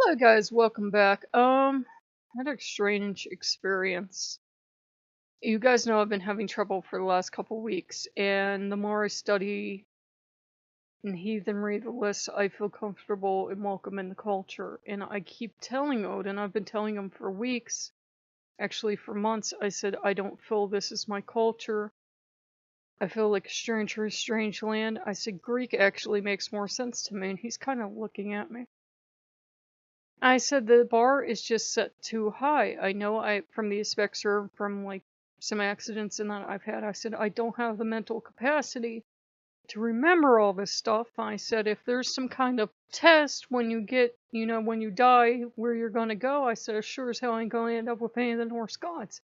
Hello guys, welcome back. Had a strange experience. You guys know I've been having trouble for the last couple weeks, and the more I study and heathenry, the less I feel comfortable and welcome in the culture. And I keep telling Odin, I've been telling him for weeks, actually for months, I said, I don't feel this is my culture. I feel like a stranger in a strange land. I said, Greek actually makes more sense to me, and he's kind of looking at me. I said the bar is just set too high. I know from the specter, from like some accidents and that I've had, I said I don't have the mental capacity to remember all this stuff. I said if there's some kind of test when you get, when you die, where you're gonna go, I said sure as hell I ain't gonna end up with any of the Norse gods.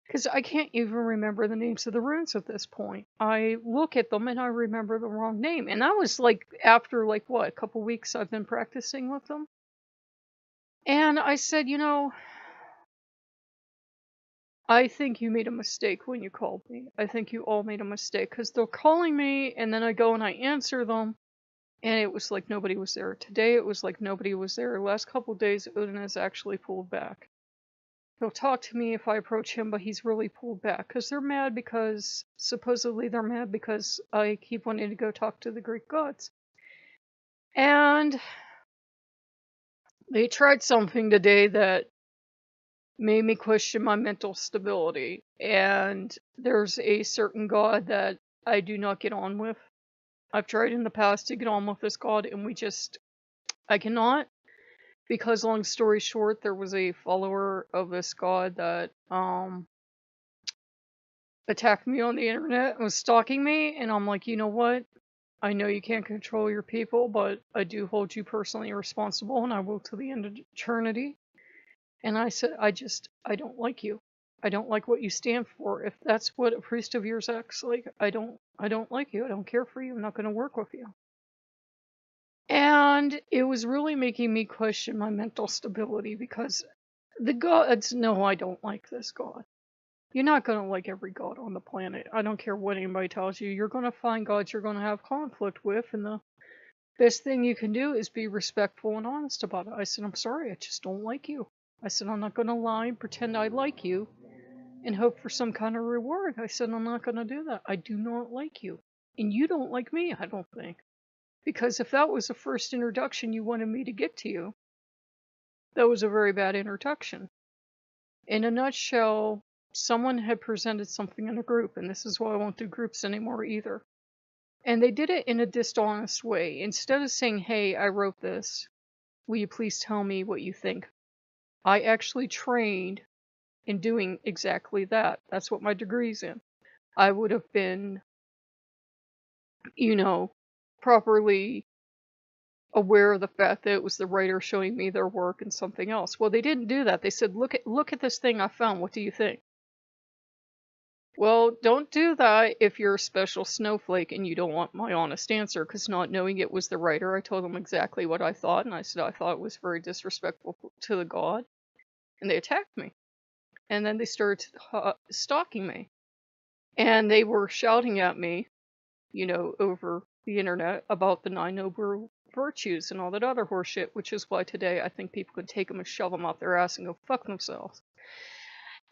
Because I can't even remember the names of the runes at this point. I look at them and I remember the wrong name. And that was like after like what, a couple weeks I've been practicing with them. And I said, I think you made a mistake when you called me. I think you all made a mistake because they're calling me and then I go and I answer them and it was like nobody was there. Today it was like nobody was there. The last couple of days Odin has actually pulled back. He'll talk to me if I approach him, but he's really pulled back because they're mad because, supposedly they're mad because I keep wanting to go talk to the Greek gods. And they tried something today that made me question my mental stability. And there's a certain god that I do not get on with. I've tried in the past to get on with this god, and I cannot. Because long story short, there was a follower of this god that attacked me on the internet and was stalking me, and I'm like, you know what? I know you can't control your people, but I do hold you personally responsible, and I will to the end of eternity. And I said, I don't like you. I don't like what you stand for. If that's what a priest of yours acts like, I don't like you. I don't care for you. I'm not going to work with you. And it was really making me question my mental stability because the gods know I don't like this god. You're not going to like every god on the planet. I don't care what anybody tells you. You're going to find gods you're going to have conflict with, and the best thing you can do is be respectful and honest about it. I said, I'm sorry, I just don't like you. I said, I'm not going to lie and pretend I like you and hope for some kind of reward. I said, I'm not going to do that. I do not like you. And you don't like me, I don't think. Because if that was the first introduction you wanted me to get to you, that was a very bad introduction. In a nutshell, someone had presented something in a group, and this is why I won't do groups anymore either. And they did it in a dishonest way. Instead of saying, hey, I wrote this, will you please tell me what you think? I actually trained in doing exactly that. That's what my degree's in. I would have been, properly aware of the fact that it was the writer showing me their work and something else. Well, they didn't do that. They said, look at this thing I found. What do you think? Well, don't do that if you're a special snowflake and you don't want my honest answer, because not knowing it was the writer, I told them exactly what I thought, and I said I thought it was very disrespectful to the god, and they attacked me. And then they started stalking me. And they were shouting at me, over the internet about the 9 noble virtues and all that other horseshit, which is why today I think people could take them and shove them up their ass and go fuck themselves.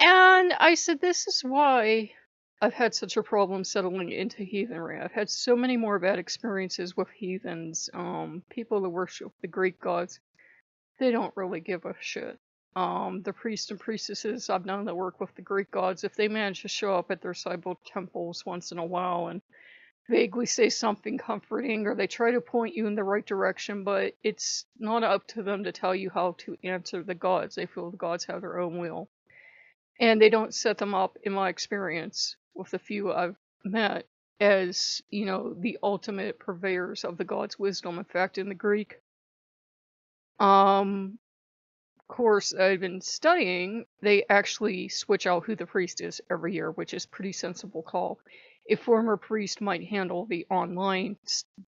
And I said, this is why I've had such a problem settling into heathenry. I've had so many more bad experiences with heathens, people that worship the Greek gods. They don't really give a shit. The priests and priestesses I've known that work with the Greek gods, if they manage to show up at their Cyborg temples once in a while and vaguely say something comforting, or they try to point you in the right direction, but it's not up to them to tell you how to answer the gods. They feel the gods have their own will. And they don't set them up, in my experience, with the few I've met, as, the ultimate purveyors of the god's wisdom. In fact, in the Greek course I've been studying, they actually switch out who the priest is every year, which is pretty sensible call. A former priest might handle the online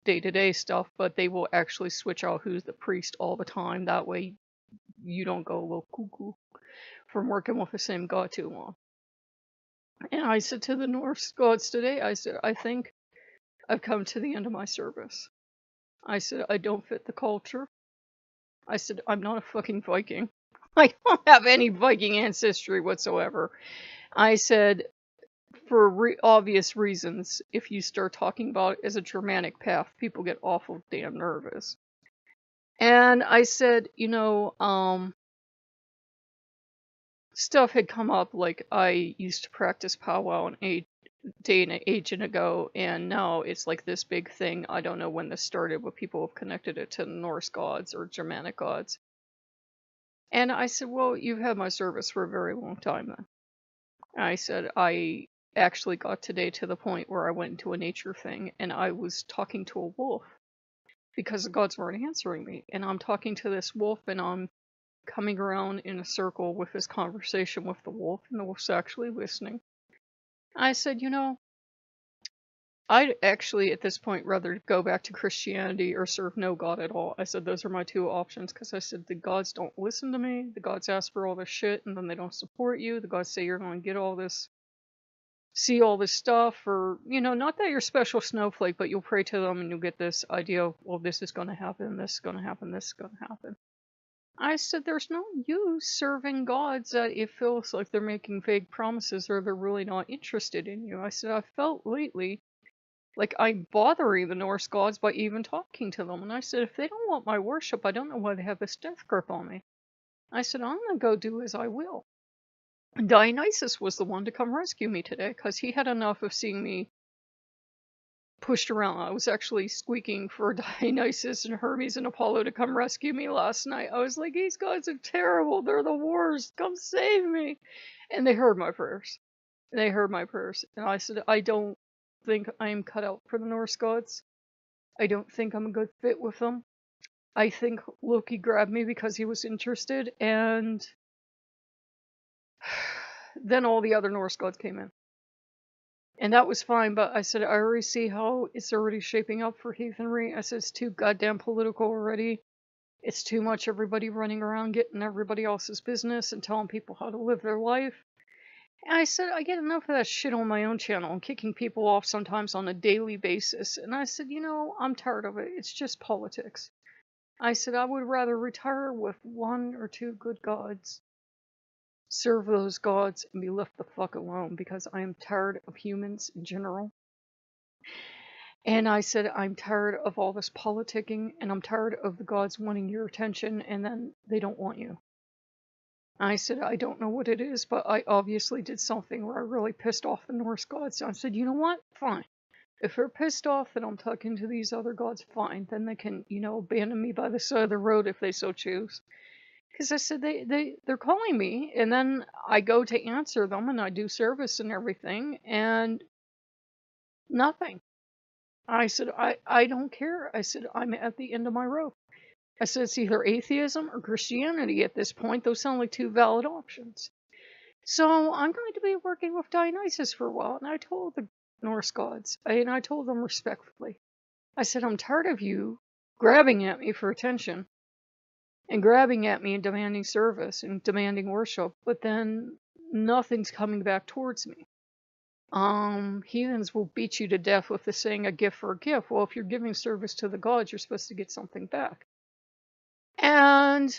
day-to-day stuff, but they will actually switch out who's the priest all the time. That way you don't go a little cuckoo from working with the same god too long. And I said to the Norse gods today, I said, I think I've come to the end of my service. I said, I don't fit the culture. I said, I'm not a fucking Viking. I don't have any Viking ancestry whatsoever. I said, for obvious reasons, if you start talking about it as a Germanic path, people get awful damn nervous. And I said, stuff had come up, like I used to practice powwow an day and agent ago, and now it's like this big thing. I don't know when this started, but people have connected it to the Norse gods or Germanic gods. And I said, well, you've had my service for a very long time then. And I said, I actually got today to the point where I went into a nature thing, and I was talking to a wolf because the gods weren't answering me. And I'm talking to this wolf, and I'm coming around in a circle with this conversation with the wolf, and the wolf's actually listening. I said, I'd actually at this point rather go back to Christianity or serve no god at all. I said those are my two options, because I said the gods don't listen to me. The gods ask for all this shit and then they don't support you. The gods say you're going to get all this, see all this stuff, or, not that you're special snowflake, but you'll pray to them and you'll get this idea of, well, this is going to happen, this is going to happen, this is going to happen. I said, there's no use serving gods that it feels like they're making vague promises or they're really not interested in you. I said, I felt lately like I'm bothering the Norse gods by even talking to them. And I said, if they don't want my worship, I don't know why they have this death grip on me. I said, I'm going to go do as I will. And Dionysus was the one to come rescue me today, because he had enough of seeing me pushed around. I was actually squeaking for Dionysus and Hermes and Apollo to come rescue me last night. I was like, these guys are terrible. They're the worst. Come save me. And they heard my prayers. They heard my prayers. And I said, I don't think I'm cut out for the Norse gods. I don't think I'm a good fit with them. I think Loki grabbed me because he was interested, and then all the other Norse gods came in. And that was fine, but I said, I already see how it's already shaping up for heathenry. I said, it's too goddamn political already. It's too much everybody running around getting everybody else's business and telling people how to live their life. And I said, I get enough of that shit on my own channel and kicking people off sometimes on a daily basis. And I said, I'm tired of it. It's just politics. I said, I would rather retire with 1 or 2 good gods, serve those gods, and be left the fuck alone, because I am tired of humans in general. And I said, I'm tired of all this politicking, and I'm tired of the gods wanting your attention, and then they don't want you. I said, I don't know what it is, but I obviously did something where I really pissed off the Norse gods. I said, you know what? Fine. If they're pissed off that I'm talking to these other gods, fine. Then they can, abandon me by the side of the road if they so choose. Because I said, they're calling me, and then I go to answer them, and I do service and everything, and nothing. I said, I don't care. I said, I'm at the end of my rope. I said, it's either atheism or Christianity at this point. Those sound like 2 valid options. So I'm going to be working with Dionysus for a while. And I told the Norse gods, and I told them respectfully, I said, I'm tired of you grabbing at me for attention and grabbing at me and demanding service and demanding worship, but then nothing's coming back towards me. Heathens will beat you to death with the saying, a gift for a gift. Well, if you're giving service to the gods, you're supposed to get something back. And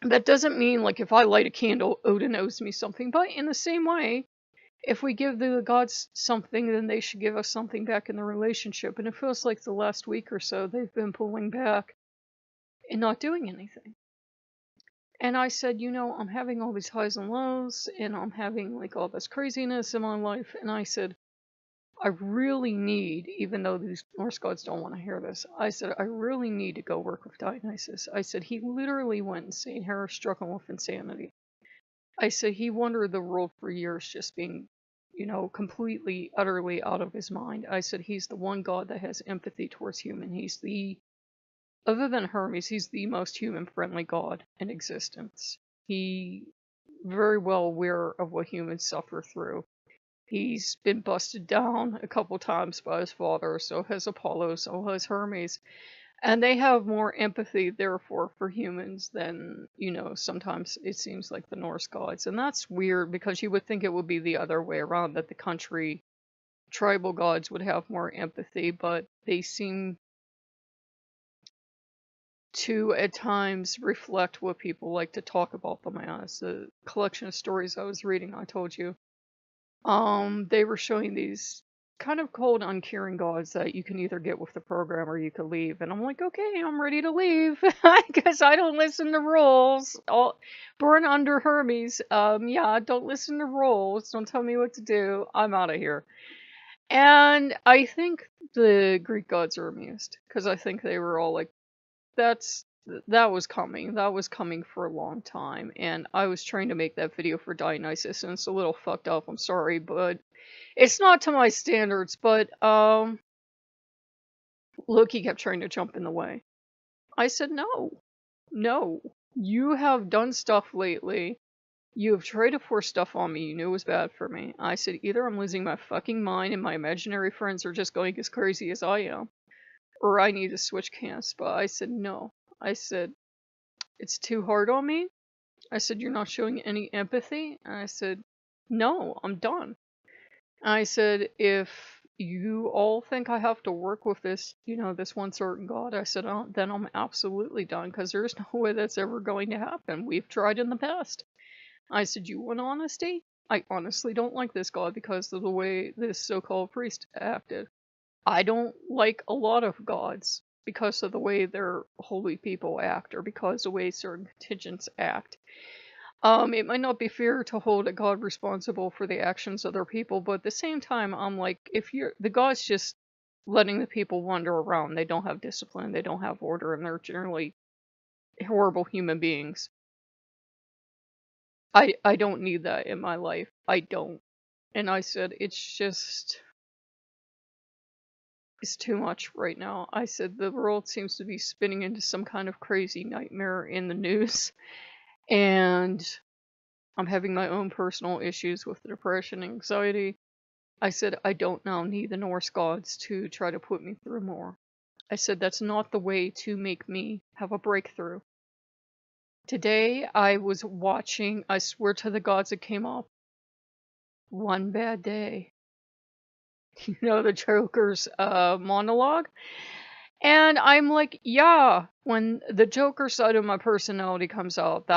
that doesn't mean, like, if I light a candle, Odin owes me something. But in the same way, if we give the gods something, then they should give us something back in the relationship. And it feels like the last week or so, they've been pulling back and not doing anything. And I said, I'm having all these highs and lows, and I'm having, like, all this craziness in my life. And I said, I really need, even though these Norse gods don't want to hear this, I said, I really need to go work with Dionysus. I said, he literally went insane here, struggling with insanity. I said, he wandered the world for years just being, completely, utterly out of his mind. I said, he's the one god that has empathy towards human. He's other than Hermes, he's the most human-friendly god in existence. He very well aware of what humans suffer through. He's been busted down a couple times by his father, so has Apollo, so has Hermes. And they have more empathy, therefore, for humans than, sometimes it seems like the Norse gods. And that's weird, because you would think it would be the other way around, that the tribal gods would have more empathy, but they seem to at times reflect what people like to talk about them as. The collection of stories I was reading, I told you. They were showing these kind of cold, uncaring gods that you can either get with the program or you could leave. And I'm like, okay, I'm ready to leave because I don't listen to rules. Born under Hermes. Yeah, don't listen to rules. Don't tell me what to do. I'm out of here. And I think the Greek gods are amused because I think they were all like, that was coming. That was coming for a long time. And I was trying to make that video for Dionysus, and it's a little fucked up. I'm sorry, but it's not to my standards. But Loki kept trying to jump in the way. I said, no. You have done stuff lately. You have tried to force stuff on me you knew was bad for me. I said, either I'm losing my fucking mind and my imaginary friends are just going as crazy as I am, or I need to switch camps. But I said, no. I said, it's too hard on me. I said, you're not showing any empathy. And I said, no, I'm done. And I said, if you all think I have to work with this, this one certain god, I said, then I'm absolutely done, because there's no way that's ever going to happen. We've tried in the past. I said, you want honesty? I honestly don't like this god because of the way this so-called priest acted. I don't like a lot of gods because of the way their holy people act, or because of the way certain contingents act. It might not be fair to hold a god responsible for the actions of their people, but at the same time, I'm like, if the god's just letting the people wander around, they don't have discipline, they don't have order, and they're generally horrible human beings. I don't need that in my life. I don't. And I said, it's too much right now. I said, the world seems to be spinning into some kind of crazy nightmare in the news. And I'm having my own personal issues with depression and anxiety. I said, I don't now need the Norse gods to try to put me through more. I said, that's not the way to make me have a breakthrough. Today, I was watching, I swear to the gods it came up, One Bad Day. The Joker's monologue. And I'm like, yeah, when the Joker side of my personality comes out,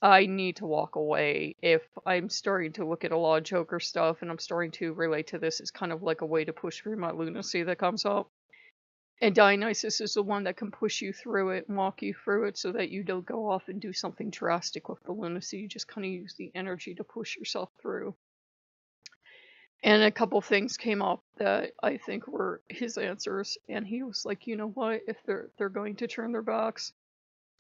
I need to walk away. If I'm starting to look at a lot of Joker stuff and I'm starting to relate to this, it's kind of like a way to push through my lunacy that comes up. And Dionysus is the one that can push you through it and walk you through it so that you don't go off and do something drastic with the lunacy. You just kind of use the energy to push yourself through. And a couple things came up that I think were his answers, and he was like, you know what, if they're going to turn their backs,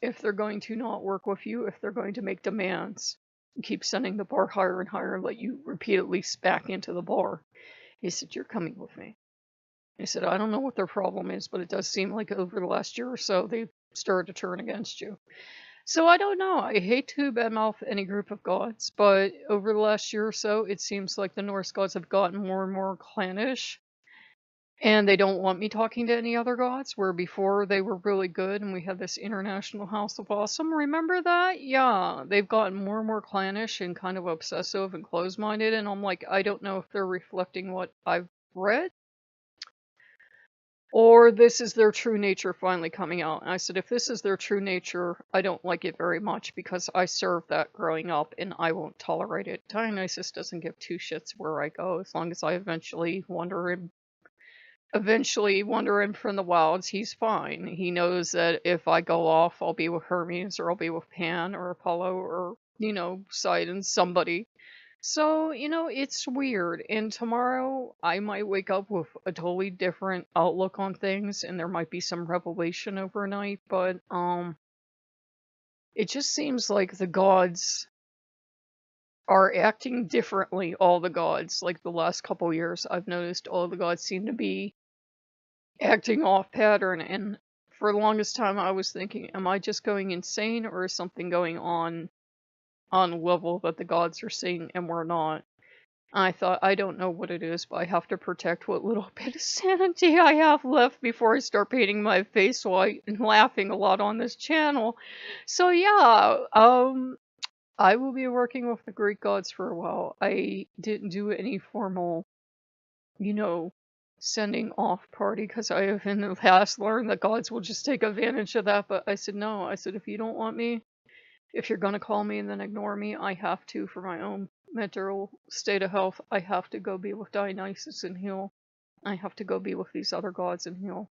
if they're going to not work with you, if they're going to make demands, and keep sending the bar higher and higher, let you repeatedly back into the bar, he said, you're coming with me. He said, I don't know what their problem is, but it does seem like over the last year or so, they've started to turn against you. So I don't know. I hate to badmouth any group of gods, but over the last year or so, it seems like the Norse gods have gotten more and more clannish. And they don't want me talking to any other gods, where before they were really good and we had this international house of awesome. Remember that? Yeah, they've gotten more and more clannish and kind of obsessive and closed-minded, and I'm like, I don't know if they're reflecting what I've read, or this is their true nature finally coming out. And I said, if this is their true nature, I don't like it very much because I served that growing up and I won't tolerate it. Dionysus doesn't give two shits where I go, as long as I eventually wander in from the wilds, he's fine. He knows that if I go off, I'll be with Hermes, or I'll be with Pan, or Apollo, or, Poseidon, somebody. So, it's weird. And tomorrow I might wake up with a totally different outlook on things, and there might be some revelation overnight, but, it just seems like the gods are acting differently, all the gods. Like the last couple years, I've noticed all the gods seem to be acting off pattern, and for the longest time I was thinking, am I just going insane, or is something going on a level that the gods are seeing and we're not? I thought, I don't know what it is, but I have to protect what little bit of sanity I have left before I start painting my face white and laughing a lot on this channel. So yeah, I will be working with the Greek gods for a while. I didn't do any formal, sending off party, because I have in the past learned that gods will just take advantage of that. But I said, no. I said, if you don't want me, if you're going to call me and then ignore me, I have to, for my own mental state of health, I have to go be with Dionysus and heal. I have to go be with these other gods and heal.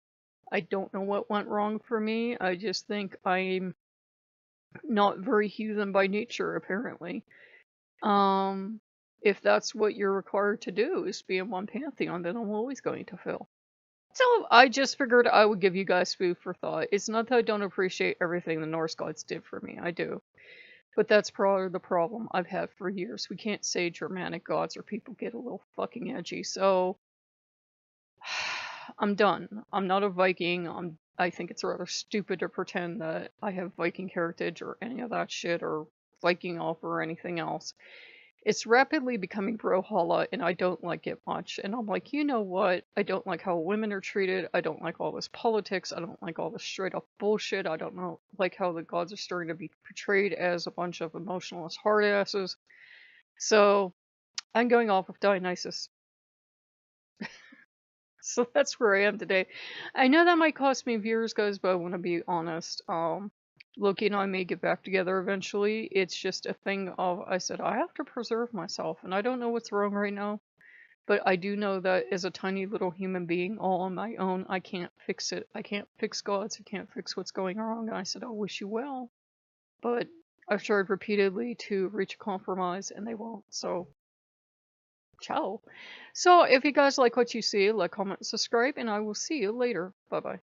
I don't know what went wrong for me. I just think I'm not very heathen by nature, apparently. If that's what you're required to do, is be in one pantheon, then I'm always going to fail. So I just figured I would give you guys food for thought. It's not that I don't appreciate everything the Norse gods did for me. I do. But that's probably the problem I've had for years. We can't say Germanic gods or people get a little fucking edgy. So I'm done. I'm not a Viking. I think it's rather stupid to pretend that I have Viking heritage or any of that shit, or Viking elf or anything else. It's rapidly becoming Brawlhalla, and I don't like it much. And I'm like, you know what? I don't like how women are treated. I don't like all this politics. I don't like all this straight up bullshit. I don't know, like how the gods are starting to be portrayed as a bunch of emotionless hard asses. So I'm going off with Dionysus. So that's where I am today. I know that might cost me viewers, guys, but I want to be honest. Loki and I may get back together eventually. It's just a thing of, I said, I have to preserve myself, and I don't know what's wrong right now. But I do know that as a tiny little human being, all on my own, I can't fix it. I can't fix gods. I can't fix what's going wrong. And I said, I wish you well. But I've tried repeatedly to reach a compromise, and they won't. So, ciao. So, if you guys like what you see, like, comment, subscribe, and I will see you later. Bye-bye.